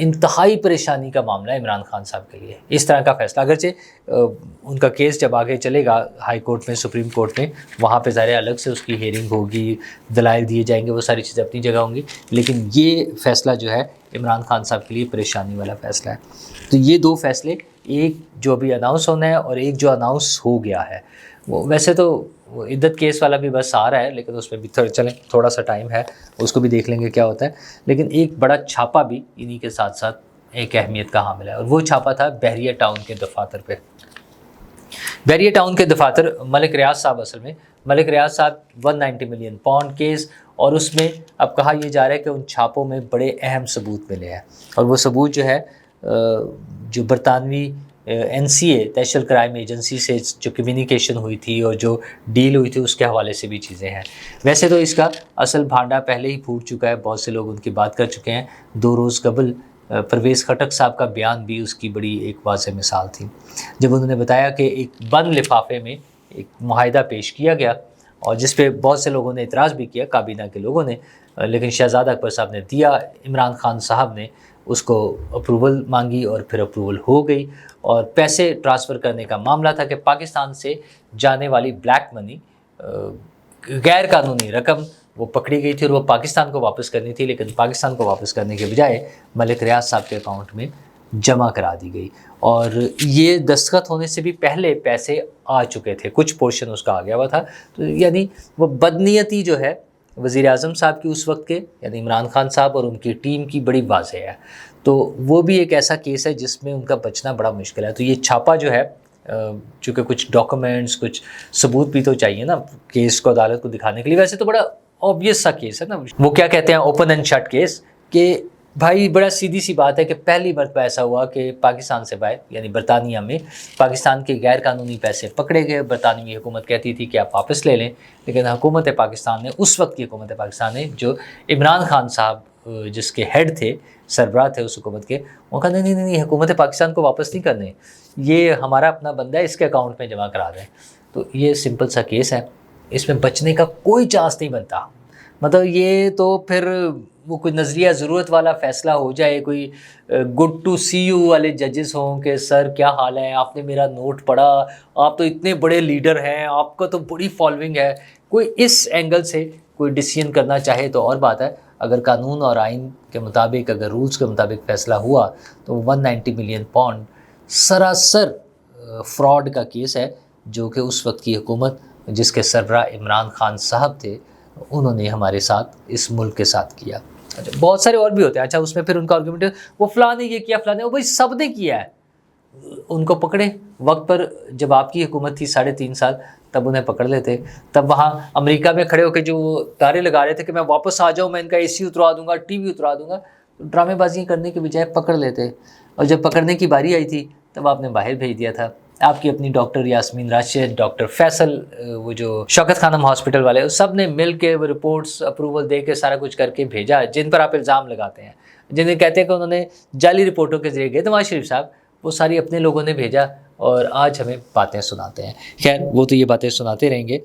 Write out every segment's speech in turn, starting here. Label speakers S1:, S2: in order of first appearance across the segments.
S1: انتہائی پریشانی کا معاملہ ہے عمران خان صاحب کے لیے اس طرح کا فیصلہ. اگرچہ ان کا کیس جب آگے چلے گا ہائی کورٹ میں، سپریم کورٹ میں، وہاں پہ ظاہر الگ سے اس کی ہیئرنگ ہوگی، دلائل دیے جائیں گے، وہ ساری چیزیں اپنی جگہ ہوں گی، لیکن یہ فیصلہ جو ہے عمران خان صاحب کے لیے پریشانی والا فیصلہ ہے. تو یہ دو فیصلے، ایک جو ابھی اناؤنس ہونا ہے اور ایک جو اناؤنس ہو گیا ہے. وہ ویسے تو وہ عدت کیس والا بھی بس آ رہا ہے، لیکن اس میں بھی چلیں تھوڑا سا ٹائم ہے، اس کو بھی دیکھ لیں گے کیا ہوتا ہے. لیکن ایک بڑا چھاپا بھی انہی کے ساتھ ساتھ ایک اہمیت کا حامل ہے، اور وہ چھاپا تھا بحریہ ٹاؤن کے دفاتر پہ. بحریہ ٹاؤن کے دفاتر، ملک ریاض صاحب، اصل میں ملک ریاض صاحب 190 ملین پاؤنڈ کیس، اور اس میں اب کہا یہ جا رہا ہے کہ ان چھاپوں میں بڑے اہم ثبوت ملے ہیں، اور وہ ثبوت جو ہے جو برطانوی NCA نیشنل کرائم ایجنسی سے جو کمیونیکیشن ہوئی تھی اور جو ڈیل ہوئی تھی اس کے حوالے سے بھی چیزیں ہیں. ویسے تو اس کا اصل بھانڈا پہلے ہی پھوٹ چکا ہے، بہت سے لوگ ان کی بات کر چکے ہیں. 2 روز قبل پرویز خٹک صاحب کا بیان بھی اس کی بڑی ایک واضح مثال تھی، جب انہوں نے بتایا کہ ایک بند لفافے میں ایک معاہدہ پیش کیا گیا، اور جس پہ بہت سے لوگوں نے اعتراض بھی کیا، کابینہ کے لوگوں نے، لیکن شہزاد اکبر صاحب نے دیا، عمران خان صاحب نے اس کو اپروول مانگی اور پھر اپروول ہو گئی. اور پیسے ٹرانسفر کرنے کا معاملہ تھا کہ پاکستان سے جانے والی بلیک منی، غیر قانونی رقم وہ پکڑی گئی تھی اور وہ پاکستان کو واپس کرنی تھی، لیکن پاکستان کو واپس کرنے کے بجائے ملک ریاض صاحب کے اکاؤنٹ میں جمع کرا دی گئی. اور یہ دستخط ہونے سے بھی پہلے پیسے آ چکے تھے، کچھ پورشن اس کا آ گیا ہوا تھا. تو یعنی وہ بدنیتی جو ہے وزیر اعظم صاحب کی اس وقت کے، یعنی عمران خان صاحب اور ان کی ٹیم کی، بڑی واضح ہے. تو وہ بھی ایک ایسا کیس ہے جس میں ان کا بچنا بڑا مشکل ہے. تو یہ چھاپا جو ہے، چونکہ کچھ ڈاکومنٹس، کچھ ثبوت بھی تو چاہیے نا کیس کو عدالت کو دکھانے کے لیے. ویسے تو بڑا آبویس سا کیس ہے نا، وہ کیا کہتے ہیں اوپن اینڈ شٹ کیس، کہ بھائی بڑا سیدھی سی بات ہے کہ پہلی مرتبہ ایسا ہوا کہ پاکستان سے باہر، یعنی برطانیہ میں، پاکستان کے غیر قانونی پیسے پکڑے گئے. برطانوی حکومت کہتی تھی کہ آپ واپس لے لیں، لیکن حکومت پاکستان نے، اس وقت کی حکومت پاکستان نے، جو عمران خان صاحب جس کے ہیڈ تھے، سربراہ تھے اس حکومت کے، وہ کہا نہیں حکومت پاکستان کو واپس نہیں کرنے، یہ ہمارا اپنا بندہ ہے، اس کے اکاؤنٹ میں جمع کرا دیں. تو یہ سمپل سا کیس ہے، اس میں بچنے کا کوئی چانس نہیں بنتا. مطلب یہ تو پھر وہ کوئی نظریہ ضرورت والا فیصلہ ہو جائے، کوئی گڈ ٹو سی یو والے ججز ہوں کہ سر کیا حال ہے، آپ نے میرا نوٹ پڑھا، آپ تو اتنے بڑے لیڈر ہیں، آپ کا تو بڑی فالوئنگ ہے، کوئی اس اینگل سے کوئی ڈیسیژن کرنا چاہے تو اور بات ہے. اگر قانون اور آئین کے مطابق، اگر رولز کے مطابق فیصلہ ہوا تو 190 ملین پاؤنڈ سراسر فراڈ کا کیس ہے، جو کہ اس وقت کی حکومت جس کے سربراہ عمران خان صاحب تھے، انہوں نے ہمارے ساتھ، اس ملک کے ساتھ کیا. اچھا بہت سارے اور بھی ہوتے ہیں. اچھا اس میں پھر ان کا آرگومنٹ ہے وہ فلاں نے یہ کیا، فلاں نے، وہ بھائی سب نے کیا ہے. ان کو پکڑے وقت پر، جب آپ کی حکومت تھی 3.5 سال، تب انہیں پکڑ لیتے. تب وہاں امریکہ میں کھڑے ہو کے جو تارے لگا رہے تھے کہ میں واپس آ جاؤں، میں ان کا AC اتروا دوں گا، TV اتروا دوں گا، ڈرامے بازی کرنے کے بجائے پکڑ لیتے. اور جب پکڑنے کی باری آئی تھی تب آپ نے باہر بھیج دیا تھا. آپ کی اپنی ڈاکٹر یاسمین راشد، ڈاکٹر فیصل، وہ جو شوکت خانم ہاسپٹل والے، سب نے مل کے وہ رپورٹس اپروول دے کے سارا کچھ کر کے بھیجا، جن پر آپ الزام لگاتے ہیں، جنہیں کہتے ہیں کہ انہوں نے جعلی رپورٹوں کے ذریعے گئے نواز شریف صاحب، وہ ساری اپنے لوگوں نے بھیجا اور آج ہمیں باتیں سناتے ہیں. خیر وہ تو یہ باتیں سناتے رہیں گے،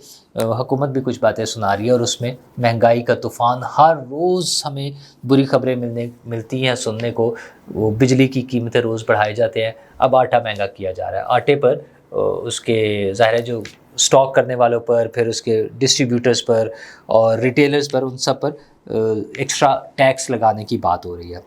S1: حکومت بھی کچھ باتیں سنا رہی ہے، اور اس میں مہنگائی کا طوفان، ہر روز ہمیں بری خبریں ملتی ہیں سننے کو. وہ بجلی کی قیمتیں روز بڑھائے جاتے ہیں، اب آٹا مہنگا کیا جا رہا ہے. آٹے پر اس کے ظاہر ہے جو اسٹاک کرنے والوں پر، پھر اس کے ڈسٹریبیوٹرز پر اور ریٹیلرز پر، ان سب پر ایکسٹرا ٹیکس لگانے کی بات ہو رہی ہے.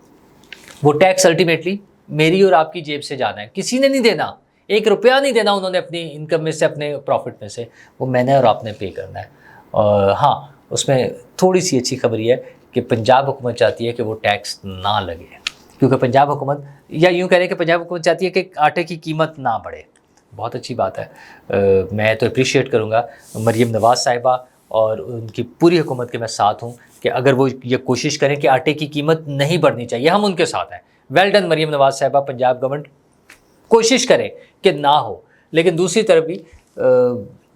S1: وہ ٹیکس الٹیمیٹلی میری اور آپ کی جیب سے جانا ہے، کسی نے نہیں دینا، 1 روپیہ نہیں دینا انہوں نے اپنی انکم میں سے، اپنے پروفٹ میں سے، وہ میں نے اور آپ نے پے کرنا ہے. اور ہاں اس میں تھوڑی سی اچھی خبر یہ ہے کہ پنجاب حکومت چاہتی ہے کہ وہ ٹیکس نہ لگے، کیونکہ پنجاب حکومت، یا یوں کہہ رہے ہیں کہ پنجاب حکومت چاہتی ہے کہ آٹے کی قیمت نہ بڑھے. بہت اچھی بات ہے، میں تو اپریشیٹ کروں گا مریم نواز صاحبہ اور ان کی پوری حکومت کے میں ساتھ ہوں کہ اگر وہ یہ کوشش کریں کہ آٹے کی قیمت نہیں بڑھنی چاہیے، ہم ان کے ساتھ ہیں. ویل ڈن مریم نواز صاحبہ، پنجاب گورنمنٹ کوشش کرے کہ نہ ہو. لیکن دوسری طرف بھی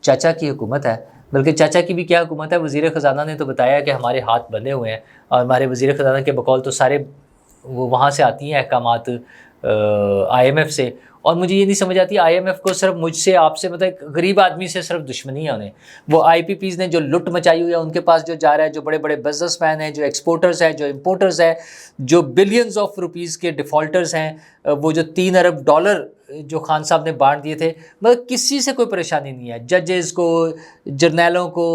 S1: چاچا کی حکومت ہے، بلکہ چاچا کی بھی کیا حکومت ہے، وزیر خزانہ نے تو بتایا کہ ہمارے ہاتھ بندھے ہوئے ہیں، اور ہمارے وزیر خزانہ کے بقول تو سارے وہ وہاں سے آتی ہیں احکامات IMF سے، اور مجھے یہ نہیں سمجھ آتی IMF کو صرف مجھ سے آپ سے مطلب غریب آدمی سے صرف دشمنی ہے انہیں. وہ IPPs نے جو لٹ مچائی ہوئی ہے ان کے پاس جو جا رہا ہے، جو بڑے بڑے بزنس مین ہیں، جو ایکسپورٹرز ہیں، جو امپورٹرز ہیں، جو بلینز آف روپیز کے ڈیفالٹرز ہیں، وہ جو 3 ارب ڈالر جو خان صاحب نے بانٹ دیے تھے، مگر کسی سے کوئی پریشانی نہیں ہے. ججز کو، جرنیلوں کو،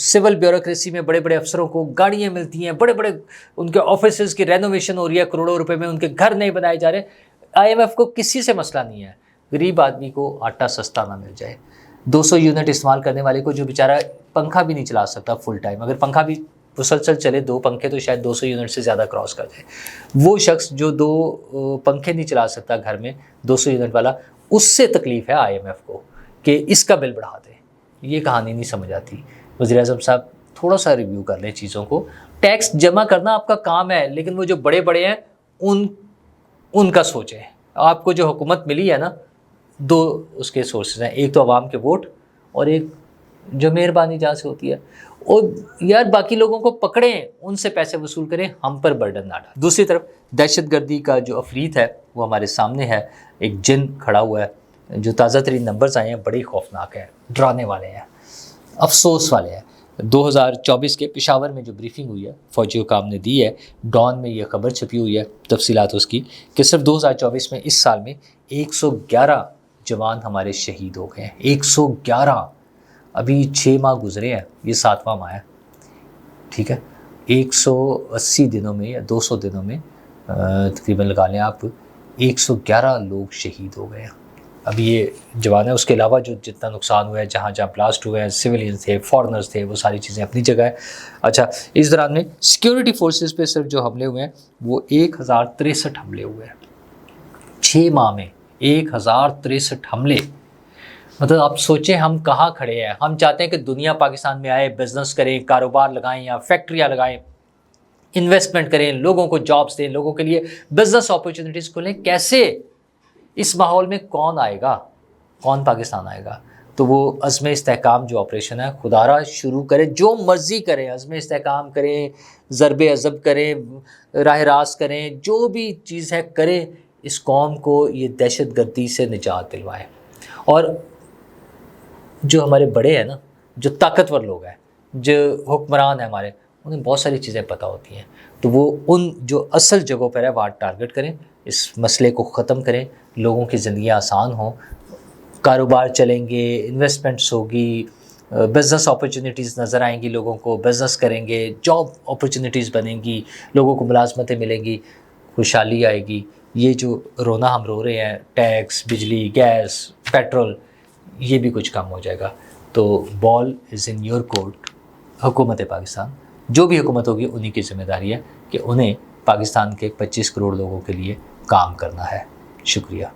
S1: سول بیوروکریسی میں بڑے بڑے افسروں کو گاڑیاں ملتی ہیں، بڑے بڑے ان کے آفیسز کی رینوویشن ہو رہی ہے کروڑوں روپے میں، ان کے گھر نہیں بنائے جا رہے. IMF کو کسی سے مسئلہ نہیں ہے. غریب آدمی کو آٹا سستا نہ مل جائے. 200 یونٹ استعمال کرنے والے کو جو بیچارہ پنکھا بھی نہیں چلا سکتا فل ٹائم، اگر پنکھا بھی مسلسل چلے 2 پنکھے تو شاید 200 یونٹ سے زیادہ کراس کر جائے. وہ شخص جو 2 پنکھے نہیں چلا سکتا گھر میں 200 یونٹ والا، اس سے تکلیف ہے IMF کو کہ اس کا بل بڑھا دے. یہ کہانی نہیں سمجھ آتی. وزیر اعظم صاحب تھوڑا سا ریویو کر لیں چیزوں کو. ٹیکس جمع کرنا آپ کا کام ہے، لیکن وہ جو بڑے بڑے ہیں ان کا سوچیں. آپ کو جو حکومت ملی ہے نا، 2 اس کے سورسز ہیں، ایک تو عوام کے ووٹ اور ایک جو مہربانی جہاں سے ہوتی ہے. اور یار باقی لوگوں کو پکڑیں، ان سے پیسے وصول کریں، ہم پر برڈن نہ ڈالیں. دوسری طرف دہشت گردی کا جو افریت ہے وہ ہمارے سامنے ہے. ایک جن کھڑا ہوا ہے. جو تازہ ترین نمبرز آئے ہیں بڑے خوفناک ہیں، ڈرانے والے ہیں، افسوس والے ہیں. 2024 کے پشاور میں جو بریفنگ ہوئی ہے فوجی حکام نے دی ہے، ڈان میں یہ خبر چھپی ہوئی ہے، تفصیلات اس کی، کہ صرف 2024 میں اس سال میں 111 جوان ہمارے شہید ہو گئے ہیں. 111. ابھی 6 ماہ گزرے ہیں، یہ 7واں ماہ ہے. ٹھیک ہے، 180 دنوں میں یا 200 دنوں میں تقریباً لگا لیں آپ 111 لوگ شہید ہو گئے ہیں. ابھی یہ جوان ہے، اس کے علاوہ جو جتنا نقصان ہوا ہے، جہاں جہاں بلاسٹ ہوئے ہیں، سویلینز تھے، فارنرز تھے، وہ ساری چیزیں اپنی جگہ ہے. اچھا، اس دوران میں سیکیورٹی فورسز پہ صرف جو حملے ہوئے ہیں وہ 1063 حملے ہوئے ہیں 6 ماہ میں. 1063 حملے. مطلب آپ سوچیں ہم کہاں کھڑے ہیں. ہم چاہتے ہیں کہ دنیا پاکستان میں آئے، بزنس کریں، کاروبار لگائیں یا فیکٹریاں لگائیں، انویسٹمنٹ کریں، لوگوں کو جابس دیں، لوگوں کے لیے بزنس اپرچونیٹیز کھولیں. کیسے؟ اس ماحول میں کون آئے گا؟ کون پاکستان آئے گا؟ تو وہ عزم استحکام جو آپریشن ہے خدا را شروع کرے، جو مرضی کریں، عزم استحکام کریں، ضرب عضب کریں، راہ راست کریں، جو بھی چیز ہے کریں، اس قوم کو یہ دہشت گردی سے نجات دلوائیں. اور جو ہمارے بڑے ہیں نا، جو طاقتور لوگ ہیں، جو حکمران ہیں ہمارے، انہیں بہت ساری چیزیں پتہ ہوتی ہیں، تو وہ ان جو اصل جگہوں پر ہے وہاں ٹارگٹ کریں، اس مسئلے کو ختم کریں، لوگوں کی زندگیاں آسان ہوں، کاروبار چلیں گے، انویسٹمنٹس ہوگی، بزنس اپرچونیٹیز نظر آئیں گی، لوگوں کو بزنس کریں گے، جاب اپرچونیٹیز بنیں گی، لوگوں کو ملازمتیں ملیں گی، خوشحالی آئے گی. یہ جو رونا ہم رو رہے ہیں، ٹیکس، بجلی، گیس، پیٹرول، یہ بھی کچھ کم ہو جائے گا. تو بال از ان یور کورٹ. حکومت پاکستان، جو بھی حکومت ہوگی انہی کی ذمہ داری ہے کہ انہیں پاکستان کے 25 کروڑ لوگوں کے لیے کام کرنا ہے. شکریہ.